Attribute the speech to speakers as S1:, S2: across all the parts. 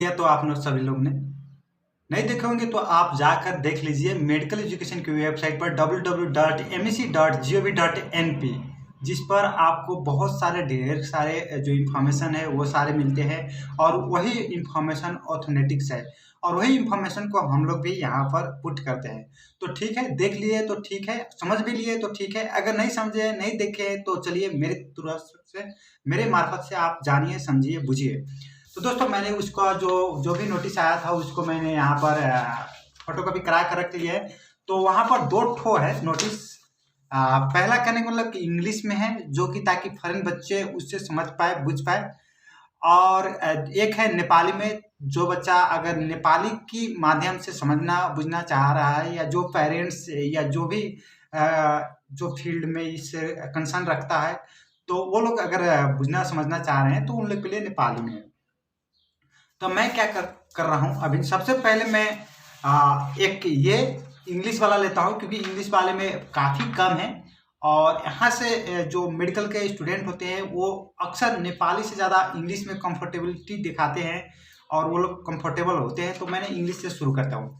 S1: या तो आप लोग सभी लोग ने नहीं देखे होंगे तो आप जाकर देख लीजिए मेडिकल एजुकेशन की वेबसाइट पर www.mec.gov.np, जिस पर आपको बहुत सारे ढेर सारे जो इंफॉर्मेशन है वो सारे मिलते हैं और वही इंफॉर्मेशन ऑथेंटिक्स है और वही इंफॉर्मेशन को हम लोग भी यहाँ पर पुट करते हैं। तो ठीक है, देख लिए तो ठीक है, समझ भी लिए तो ठीक है, अगर नहीं समझे नहीं देखे तो चलिए मेरे तरफ से मेरे मार्फत से आप जानिए समझिए बुझिए। तो दोस्तों मैंने उसका जो जो भी नोटिस आया था उसको मैंने यहाँ पर फोटोकॉपी करा कर रख लिया है। तो वहाँ पर दो ठो है नोटिस। पहला कहने का मतलब कि इंग्लिश में है जो कि ताकि फॉरेन बच्चे उससे समझ पाए बुझ पाए, और एक है नेपाली में जो बच्चा अगर नेपाली की माध्यम से समझना बुझना चाह रहा है या जो पेरेंट्स या जो भी जो फील्ड में इस कंसर्न रखता है तो वो लोग अगर बुझना समझना चाह रहे हैं तो उन लोग के लिए नेपाली में है। तो मैं क्या कर रहा हूँ अभी, सबसे पहले मैं एक ये इंग्लिश वाला लेता हूँ क्योंकि इंग्लिश वाले में काफ़ी कम है और यहाँ से जो मेडिकल के स्टूडेंट होते हैं वो अक्सर नेपाली से ज़्यादा इंग्लिश में कंफर्टेबिलिटी दिखाते हैं और वो लोग कंफर्टेबल होते हैं। तो मैंने इंग्लिश से शुरू करता हूँ।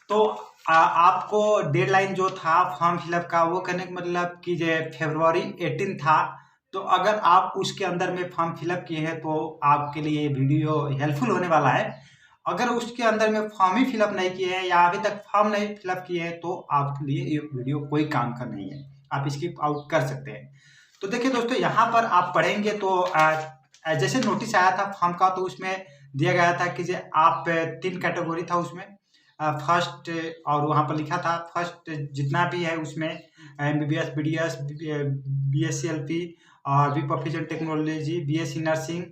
S1: तो आपको डेडलाइन जो था फॉर्म फिलअप का वो करने का मतलब कि जो फरवरी 18 था, तो अगर आप उसके अंदर में फॉर्म फिलअप किए हैं तो आपके लिए ये वीडियो हेल्पफुल होने वाला है। अगर उसके अंदर में फॉर्म ही फिलअप नहीं किए हैं या अभी तक फॉर्म नहीं फिलअप किए हैं तो आपके लिए ये वीडियो कोई काम का नहीं है, आप स्किप आउट कर सकते हैं। तो देखिए दोस्तों, यहाँ पर आप पढ़ेंगे तो जैसे नोटिस आया था फॉर्म का तो उसमें दिया गया था कि जो आप 3 कैटेगरी था उसमें फर्स्ट, और वहाँ पर लिखा था फर्स्ट जितना भी है उसमें MBBS BDS BSc LP और be professional technology BSc nursing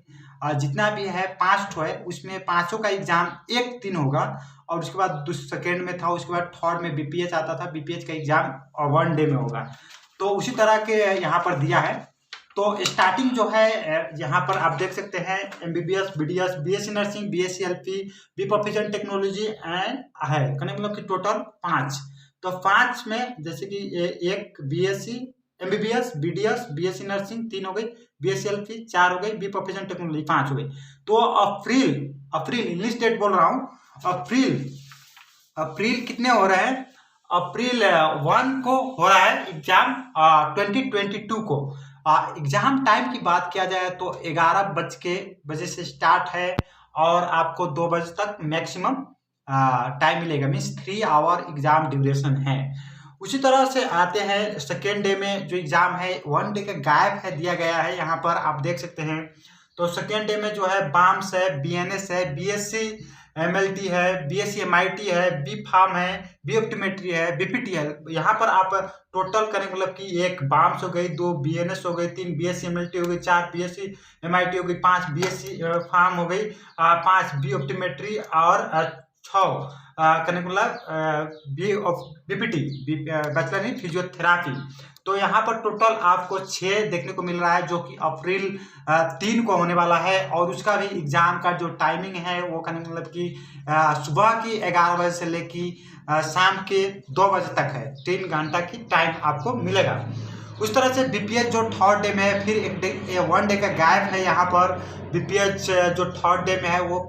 S1: जितना भी है 5 ठो है, उसमें पांचों का एग्जाम एक दिन होगा और उसके बाद सेकेंड में था, उसके बाद थर्ड में BPH आता था, BPH का एग्जाम 1 डे में होगा। तो उसी तरह के यहाँ पर दिया है। तो स्टार्टिंग जो है यहाँ पर आप देख सकते हैं MBBS BDS BSc nursing BSc LP be professional technology and है कहने मतलब कि टोटल 5। तो 5 में जैसे कि एक BSc MBBS BDS BSc nursing 3 हो गई, BSc LP 4 हो गई, बी प्रोफेशनल टेक्नोलॉजी 5 हो गई। तो अप्रैल अप्रैल इंग्लिश डेट बोल रहा हूँ, अप्रैल अप्रैल कितने हो रहे हैं, अप्रैल 1 को हो रहा है एग्जाम 2022 को। एग्जाम टाइम की बात किया जाए तो 11 बजे से स्टार्ट है और आपको 2 बजे तक मैक्सिमम टाइम मिलेगा, मीन्स 3 आवर एग्जाम ड्यूरेशन है। उसी तरह से आते हैं सेकेंड डे में जो एग्जाम है 1 डे का गैप है दिया गया है, यहाँ पर आप देख सकते हैं। तो सेकेंड डे में जो है बाम्स है, BNS है, BSc MLT है, BSc MIT है, बी फार्म है, बी ऑप्टोमेट्री है, BPT है। यहाँ पर आप टोटल करें मतलब कि 1 बाम्स हो गई, 2 BNS हो गई, 3 BSc MLT हो गई, 4 BSc MIT हो गई, 5 BSc फार्म हो गई, 5 बी ऑप्टोमेट्री और 6 करने को मतलब BPT बैचलर इन फिजियोथेरापी। तो यहाँ पर टोटल आपको 6 देखने को मिल रहा है जो कि अप्रैल 3 को होने वाला है और उसका भी एग्जाम का जो टाइमिंग है वो कहने का मतलब कि सुबह की 11 बजे से लेके शाम के 2 बजे तक है, 3 घंटा की टाइम आपको मिलेगा। उस तरह से BPH जो थर्ड डे में है, फिर 1 डे का गैप है यहाँ पर। BPH जो थर्ड डे में है वो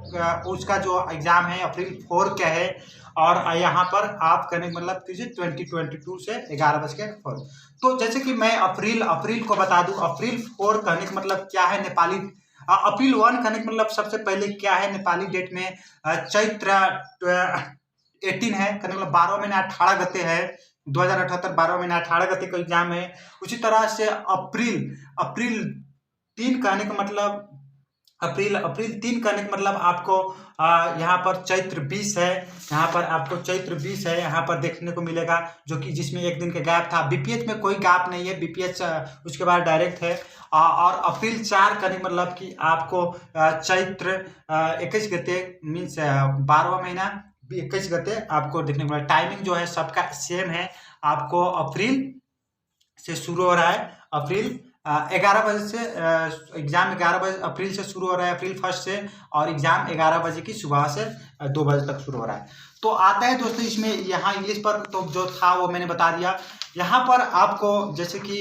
S1: उसका जो एग्जाम है अप्रैल 4 का है और यहाँ पर आप करने मतलब कीजिए 2022 से 11 बज के 4। तो जैसे कि मैं अप्रैल को बता दूं, अप्रैल 4 कहने का मतलब क्या है नेपाली, अप्रैल 1 कहने का मतलब सबसे पहले क्या है नेपाली डेट में चैत्र 18 है, कहने मतलब 12 महीना 18 गते है, 2078 12 महीना 18 गते का एग्जाम है। उसी तरह से अप्रैल 3 कहने का मतलब अप्रैल 3 कहने का मतलब आपको यहाँ पर चैत्र 20 है, यहाँ पर आपको चैत्र 20 है यहाँ पर देखने को मिलेगा जो कि जिसमें 1 दिन का गैप था। BPH में कोई गैप नहीं है, BPH उसके बाद डायरेक्ट है। और अप्रैल 4 कहने का मतलब कि आपको चैत्र 21 गते मीन्स 12वां महीना 21 गते आपको देखने को मिलेगा। टाइमिंग जो है सबका सेम है, आपको अप्रैल से शुरू हो रहा है, अप्रैल 11 बजे से एग्जाम 11 बजे अप्रैल से शुरू हो रहा है, अप्रैल 1 से, और एग्जाम 11 बजे की सुबह से 2 बजे तक शुरू हो रहा है। तो आता है दोस्तों इसमें यहाँ इंग्लिश पर तो जो था वो मैंने बता दिया। यहाँ पर आपको जैसे कि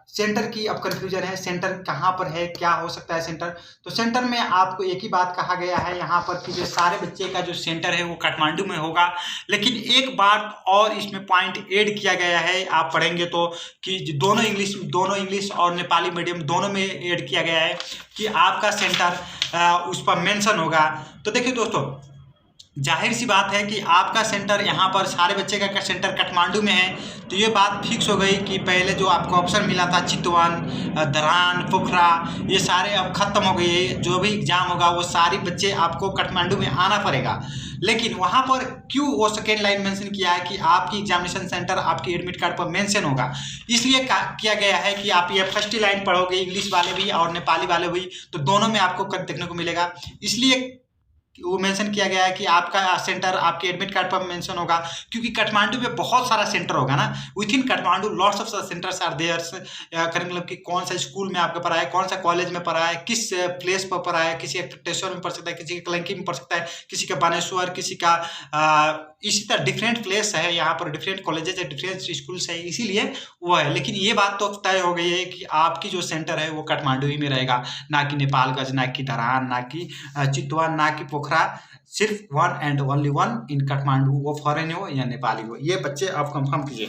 S1: सेंटर की अब कन्फ्यूजन है, सेंटर कहाँ पर है, क्या हो सकता है सेंटर। तो सेंटर में आपको एक ही बात कहा गया है यहाँ पर कि जो सारे बच्चे का जो सेंटर है वो काठमांडू में होगा। लेकिन एक बात और इसमें पॉइंट ऐड किया गया है, आप पढ़ेंगे तो, कि दोनों इंग्लिश और नेपाली मीडियम दोनों में ऐड किया गया है कि आपका सेंटर उस पर मेंशन होगा। तो देखिए दोस्तों, जाहिर सी बात है कि आपका सेंटर यहाँ पर सारे बच्चे का सेंटर काठमांडू में है, तो ये बात फिक्स हो गई कि पहले जो आपको ऑप्शन मिला था चितवन, धरान, पोखरा, ये सारे अब खत्म हो गए। जो भी एग्जाम होगा वो सारे बच्चे आपको काठमांडू में आना पड़ेगा। लेकिन वहाँ पर क्यों वो सेकेंड लाइन मेंशन किया है कि आपकी एग्जामिनेशन सेंटर आपकी एडमिट कार्ड पर मेंशन होगा, इसलिए किया गया है कि आप ये फर्स्ट लाइन पढ़ोगे इंग्लिश वाले भी और नेपाली वाले भी, तो दोनों में आपको देखने को मिलेगा। इसलिए वो मेंशन किया गया है कि आपका सेंटर आपके एडमिट कार्ड पर मेंशन होगा, क्योंकि काठमांडू में बहुत सारा सेंटर होगा ना, within Kathmandu lots of centres are there's. करें मतलब कि कौन सा स्कूल में आपका पढ़ा है, कौन सा कॉलेज में पढ़ा है, किस प्लेस पर पढ़ा है, किसी टेश्वर में पढ़ सकता है, किसी के कलंकी में पढ़ सकता है, किसी का बानेश्वर, किसी का इसी तरह डिफरेंट प्लेस है, यहाँ पर डिफरेंट कॉलेजेस है, डिफरेंट स्कूल्स है, इसीलिए वो है। लेकिन ये बात तो तय हो गई है कि आपकी जो सेंटर है वो काठमांडू ही में रहेगा, ना कि नेपालगंज, ना कि धरान, ना कि चितवा, ना कि पोखरा। सिर्फ one and only one in Kathmandu, वो फॉरेन हो या नेपाली हो, ये बच्चे आप कंफर्म कीजिए।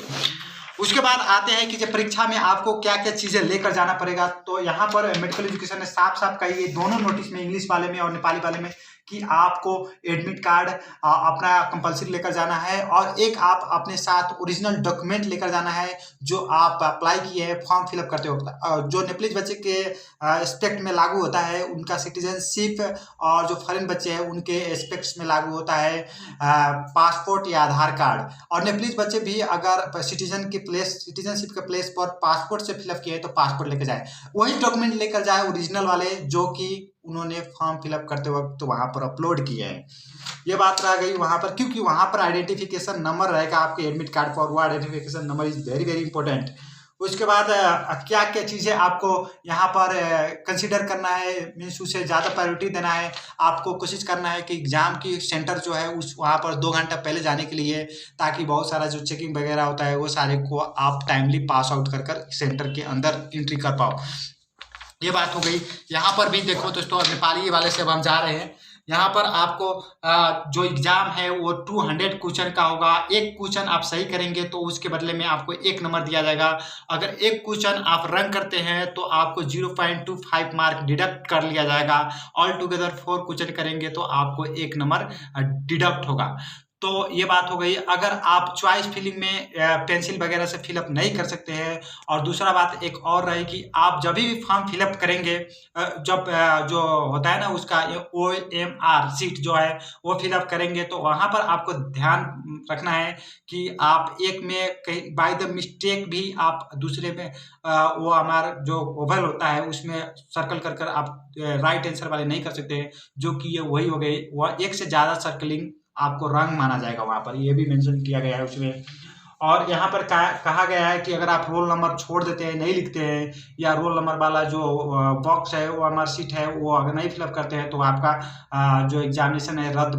S1: उसके बाद आते हैं कि जब परीक्षा में आपको क्या क्या चीज़ें लेकर जाना पड़ेगा। तो यहाँ पर मेडिकल एजुकेशन ने साफ साफ कही है दोनों नोटिस में, इंग्लिश वाले में और नेपाली वाले में, कि आपको एडमिट कार्ड अपना कंपल्सरी लेकर जाना है, और एक आप अपने साथ ओरिजिनल डॉक्यूमेंट लेकर जाना है जो आप अप्लाई किए हैं फॉर्म फिलअप करते वक्त। जो नेप्लीज बच्चे के एस्पेक्ट में लागू होता है उनका सिटीजनशिप, और जो फॉरेन बच्चे हैं उनके एस्पेक्ट्स में लागू होता है पासपोर्ट या आधार कार्ड। और नेप्लीज बच्चे भी अगर सिटीजनशिप के प्लेस पर पासपोर्ट से फिलअप किए तो पासपोर्ट लेकर जाए, वही डॉक्यूमेंट लेकर जाए ओरिजिनल वाले जो कि उन्होंने फॉर्म फिलअप करते वक्त तो वहाँ पर अपलोड किए हैं। ये बात रह गई वहाँ पर, क्योंकि वहाँ पर आइडेंटिफिकेशन नंबर रहेगा आपके एडमिट कार्ड पर, वो identification number is very very important. उसके बाद क्या क्या चीज़ें आपको यहाँ पर कंसीडर करना है, मीन्स उसे ज़्यादा प्रायोरिटी देना है। आपको कोशिश करना है कि एग्ज़ाम की सेंटर जो है उस वहाँ पर 2 घंटा पहले जाने के लिए, ताकि बहुत सारा जो चेकिंग वगैरह होता है वो सारे को आप टाइमली पास आउट कर सेंटर के अंदर एंट्री कर पाओ। ये बात हो गई। यहाँ पर भी देखो दोस्तों, नेपाली वाले से अब हम जा रहे हैं। यहाँ पर आपको जो एग्जाम है वो 200 क्वेश्चन का होगा। एक क्वेश्चन आप सही करेंगे तो उसके बदले में आपको 1 नंबर दिया जाएगा। अगर एक क्वेश्चन आप रंग करते हैं तो आपको 0.25 मार्क डिडक्ट कर लिया जाएगा। ऑल टुगेदर 4 क्वेश्चन करेंगे तो आपको 1 नंबर डिडक्ट होगा। तो ये बात हो गई। अगर आप चॉइस फिलिंग में पेंसिल वगैरह से फिलअप नहीं कर सकते हैं, और दूसरा बात एक और रही कि आप जब भी फॉर्म फिलअप करेंगे, जब जो होता है ना उसका OMR सीट जो है वो फिलअप करेंगे, तो वहाँ पर आपको ध्यान रखना है कि आप एक में कहीं बाय द मिस्टेक भी आप दूसरे में वो हमारा जो ओवल होता है उसमें सर्कल कर आप राइट आंसर वाले नहीं कर सकते हैं, जो कि ये वही हो गई। वह एक से ज़्यादा सर्कलिंग आपको रंग माना जाएगा वहाँ पर, ये भी मेंशन किया गया है उसमें। और यहाँ पर कहा गया है कि अगर आप रोल नंबर छोड़ देते हैं, नहीं लिखते हैं, या रोल नंबर वाला जो बॉक्स है वो हमारा सीट है वो अगर नहीं फिलअप करते हैं, तो आपका जो एग्जामिनेशन है रद्द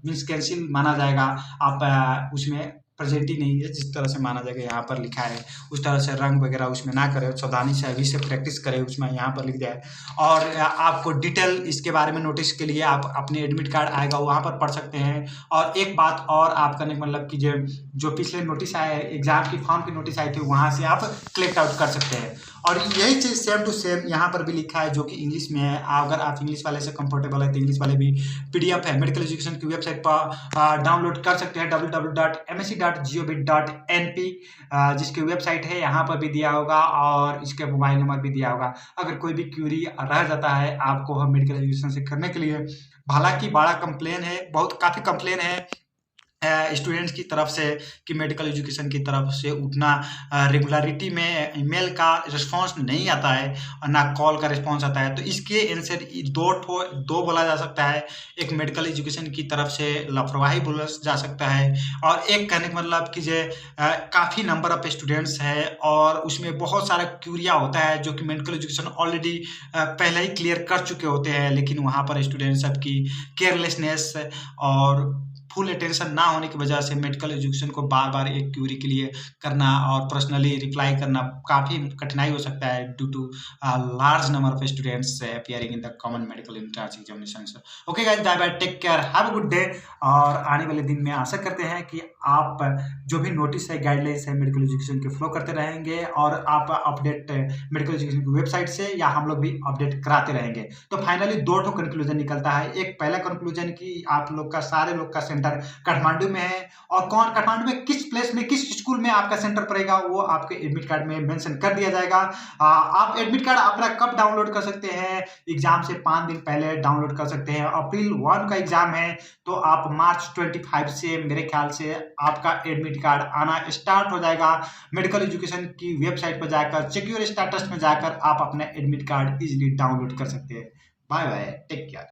S1: मीन्स कैंसिल माना जाएगा। आप उसमें प्रेजेंट ही नहीं है, जिस तरह से माना जाएगा यहाँ पर लिखा है उस तरह से रंग वगैरह उसमें ना करें, सावधानी से अभी से प्रैक्टिस करें, उसमें यहाँ पर लिख दिया है। और आपको डिटेल इसके बारे में नोटिस के लिए आप अपने एडमिट कार्ड आएगा वहाँ पर पढ़ सकते हैं। और एक बात और आप करने का मतलब कि जो पिछले नोटिस आए एग्जाम की फॉर्म की नोटिस आई थी वहाँ से आप कलेक्ट आउट कर सकते हैं। और यही चीज़ सेम टू सेम यहाँ पर भी लिखा है जो कि इंग्लिश में है। अगर आप इंग्लिश वाले से कंफर्टेबल है तो इंग्लिश वाले भी PDF है, मेडिकल एजुकेशन की वेबसाइट पर डाउनलोड कर सकते हैं, www.msc.gov.np जिसकी वेबसाइट है यहाँ पर भी दिया होगा, और इसके मोबाइल नंबर भी दिया होगा। अगर कोई भी क्यूरी रह जाता है आपको हम मेडिकल एजुकेशन से करने के लिए, हालांकि बड़ा कंप्लेन है, काफ़ी कंप्लेन है स्टूडेंट्स की तरफ से कि मेडिकल एजुकेशन की तरफ से उतना रेगुलरिटी में ईमेल का रिस्पांस नहीं आता है और ना कॉल का रिस्पांस आता है। तो इसके आंसर दो बोला जा सकता है। एक मेडिकल एजुकेशन की तरफ से लापरवाही बोला जा सकता है, और एक कहने का मतलब कि जो काफ़ी नंबर ऑफ स्टूडेंट्स है और उसमें बहुत सारा क्यूरिया होता है जो कि मेडिकल एजुकेशन ऑलरेडी पहले ही क्लियर कर चुके होते हैं, लेकिन वहाँ पर स्टूडेंट्स सबकी केयरलेसनेस और फुल अटेंशन ना होने की वजह से मेडिकल एजुकेशन को बार-बार एक क्वेरी के लिए करना और पर्सनली रिप्लाई करना काफ़ी कठिनाई हो सकता है due to large number of students appearing in the common medical entrance examinations. Okay guys, bye bye, take care, have a good day. और आने वाले दिन में आशा करते हैं कि आप जो भी नोटिस है, गाइडलाइंस है मेडिकल एजुकेशन के फॉलो करते रहेंगे और आप अपडेट मेडिकल एजुकेशन की वेबसाइट से या हम लोग भी अपडेट कराते रहेंगे। तो फाइनली 2 ठो कंक्लूजन निकलता है। एक पहला कंक्लूजन कि आप लोग का सारे लोग का सेंटर काठमांडू में है और कौन काठमांडू में किस प्लेस में किस स्कूल में आपका सेंटर पड़ेगा वो आपके एडमिट कार्ड में मेंशन कर दिया जाएगा। आप एडमिट कार्ड अपना कब डाउनलोड कर सकते हैं? एग्जाम से 5 दिन पहले डाउनलोड कर सकते हैं। अप्रैल 1 का एग्जाम है तो आप मार्च 25 से मेरे ख्याल से आपका एडमिट कार्ड आना स्टार्ट हो जाएगा। मेडिकल एजुकेशन की वेबसाइट पर जाकर सिक्योर स्टेटस में जाकर आप अपना एडमिट कार्ड इजीली डाउनलोड कर सकते हैं। Bye bye, take care.